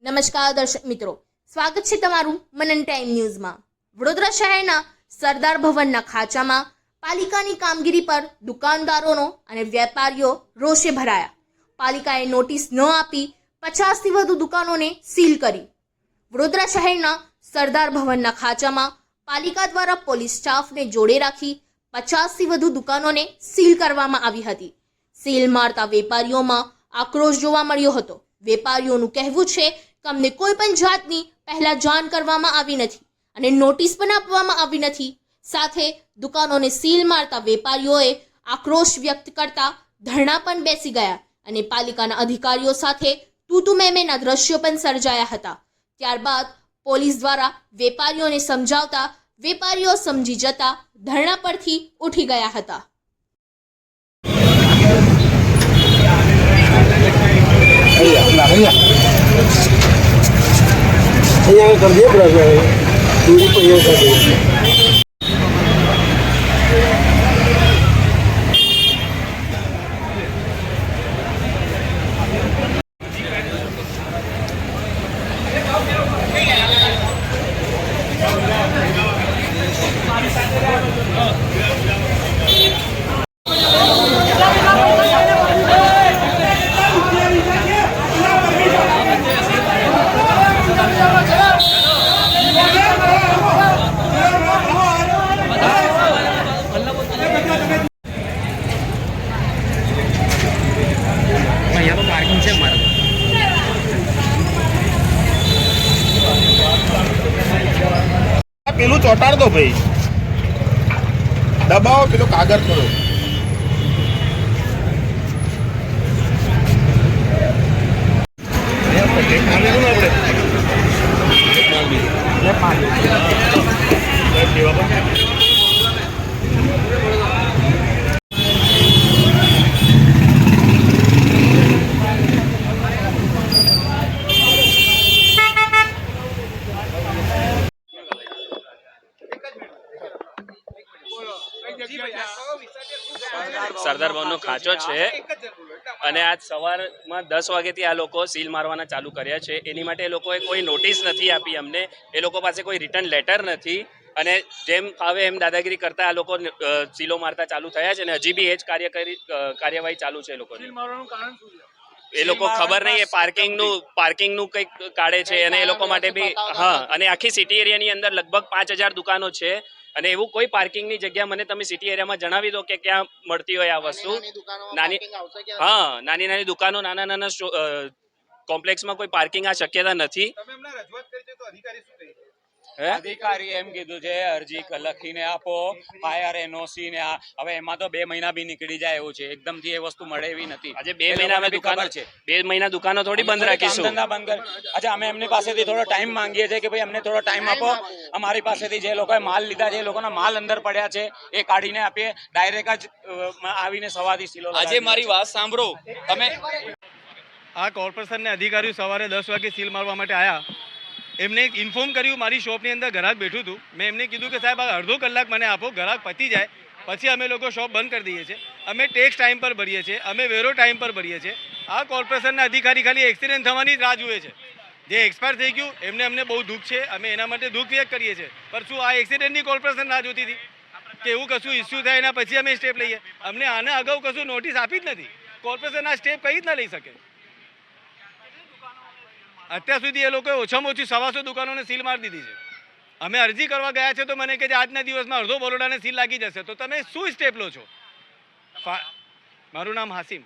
નમસ્કાર દર્શક મિત્રો, સ્વાગત છે તમારું મનન ટાઈમ ન્યૂઝમાં। વડોદરા શહેરના સરદાર ભવનના ખાંચામાં પાલિકાની કામગીરી પર દુકાનદારોનો અને વેપારીઓ રોષે ભરાયા। પાલિકાએ નોટિસ ન આપી 50થી વધુ દુકાનોને સીલ કરી। વડોદરા શહેરના સરદાર ભવનના ખાંચામાં પાલિકા દ્વારા પોલીસ સ્ટાફને જોડે રાખી 50થી વધુ દુકાનોને સીલ કરવામાં આવી હતી। સીલ મારતા વેપારીઓમાં આક્રોશ જોવા મળ્યો હતો। વેપારીઓનું કહેવું છે કે અમને કોઈ પણ જાતની પહેલા જાણ કરવામાં આવી નથી અને નોટિસ પણ આપવામાં આવી નથી। સાથે દુકાનોને સીલ મારતા વેપારીઓએ આક્રોશ વ્યક્ત કરતા ધરણા પણ બેસી ગયા અને પાલિકાના અધિકારીઓ સાથે તૂતુ મેમેના દ્રશ્યો પણ સર્જાયા હતા। ત્યારબાદ પોલીસ દ્વારા વેપારીઓને સમજાવતા વેપારીઓ સમજી જતા ધરણા પરથી ઉઠી ગયા હતા। અહીંયા कर दिए पूरा दूरी पर ये कर दिए। પેલું ચોટાડ દો ભાઈ, દબાવો પેલો કાગળ કરો। સરદાર ભવનનો ખાંચો છે અને આજ સવારમાં 10 વાગ્યાથી આ લોકો સીલ મારવાના ચાલુ કર્યા છે। એની માટે એ લોકોએ કોઈ નોટિસ નથી આપી અમને, એ લોકો પાસે કોઈ રિટર્ન લેટર નથી અને જેમ ફાવે એમ દાદાગીરી કરતા આ લોકો સીલો મારતા ચાલુ થયા છે અને હજી બી એ જ કાર્યવાહી ચાલુ છે। એ લોકો ખબર નહીં, એ પાર્કિંગનું કંઈક કાઢે છે અને એ લોકો માટે બી હા, અને આખી સિટી એરિયાની અંદર લગભગ 5000 દુકાનો છે અને એવું કોઈ પાર્કિંગની જગ્યા મને તમે સિટી એરિયામાં જણાવી દો કે ક્યાં મળતી હોય આ વસ્તુ। નાની દુકાનો, નાના કોમ્પ્લેક્સમાં કોઈ પાર્કિંગ આ શક્યતા નથી। અધિકારી એમ કીધું છે અરજી લખીને આપો, ફાયર એનઓસી ને હવે એમાં તો 2 મહિના બી નીકળી જાય એવું છે, એકદમથી એ વસ્તુ મળે એવી નથી। આજે 2 મહિના દુકાનો છે, 2 મહિના દુકાનો થોડી બંધ રાખીશું। અચ્છા, અમે એમની પાસેથી થોડો ટાઈમ માંગીએ છીએ કે ભાઈ અમને થોડો ટાઈમ આપો, અમારી પાસેથી જે લોકોએ માલ લીધા છે એ લોકોના માલ અંદર પડ્યા છે એ કાઢીને આપીએ। ડાયરેક્ટ જ આવીને સવારથી સીલો આજે મારી વાત સાંભળો તમે। આ કોર્પોરેશનના અધિકારીઓ સવારે 10 વાગે સીલ મારવા માટે આવ્યા। એમને ઇન્ફોર્મ કર્યું, મારી શોપની અંદર ગ્રાહક બેઠું હતું, મેં એમને કીધું કે સાહેબ અડધો કલાક મને આપો, ગ્રાહક પતી જાય પછી અમે લોકો શોપ બંધ કરી દઈએ છીએ। અમે ટેક્સ ટાઈમ પર ભરીએ છીએ, અમે વેરો ટાઈમ પર ભરીએ છીએ। આ કોર્પોરેશનના અધિકારી ખાલી એક્સિડન્ટ થવાની જ રાહ જુએ છે। જે એક્સપાયર થઈ ગયું અમને બહુ દુઃખ છે, અમે એના માટે દુઃખ વ્યક્ત કરીએ છીએ, પણ શું આ એક્સિડન્ટની કોર્પોરેશન રાહ જોતી હતી કે એવું કશું ઇસ્યુ થાય એના પછી અમે સ્ટેપ લઈએ? અમને આના અગાઉ કશું નોટિસ આપી જ નથી। કોર્પોરેશન આ સ્ટેપ કઈ જ ના લઈ શકે। અત્યાર સુધી એ લોકોએ ઓછામાં ઓછી 125 દુકાનોને સીલ મારી દીધી છે। અમે અરજી કરવા ગયા છે તો મને કહે છે આજના દિવસમાં અડધો બરોડાને સીલ લાગી જશે, તો તમે શું સ્ટેપ લો છો? મારું નામ હાસિમ।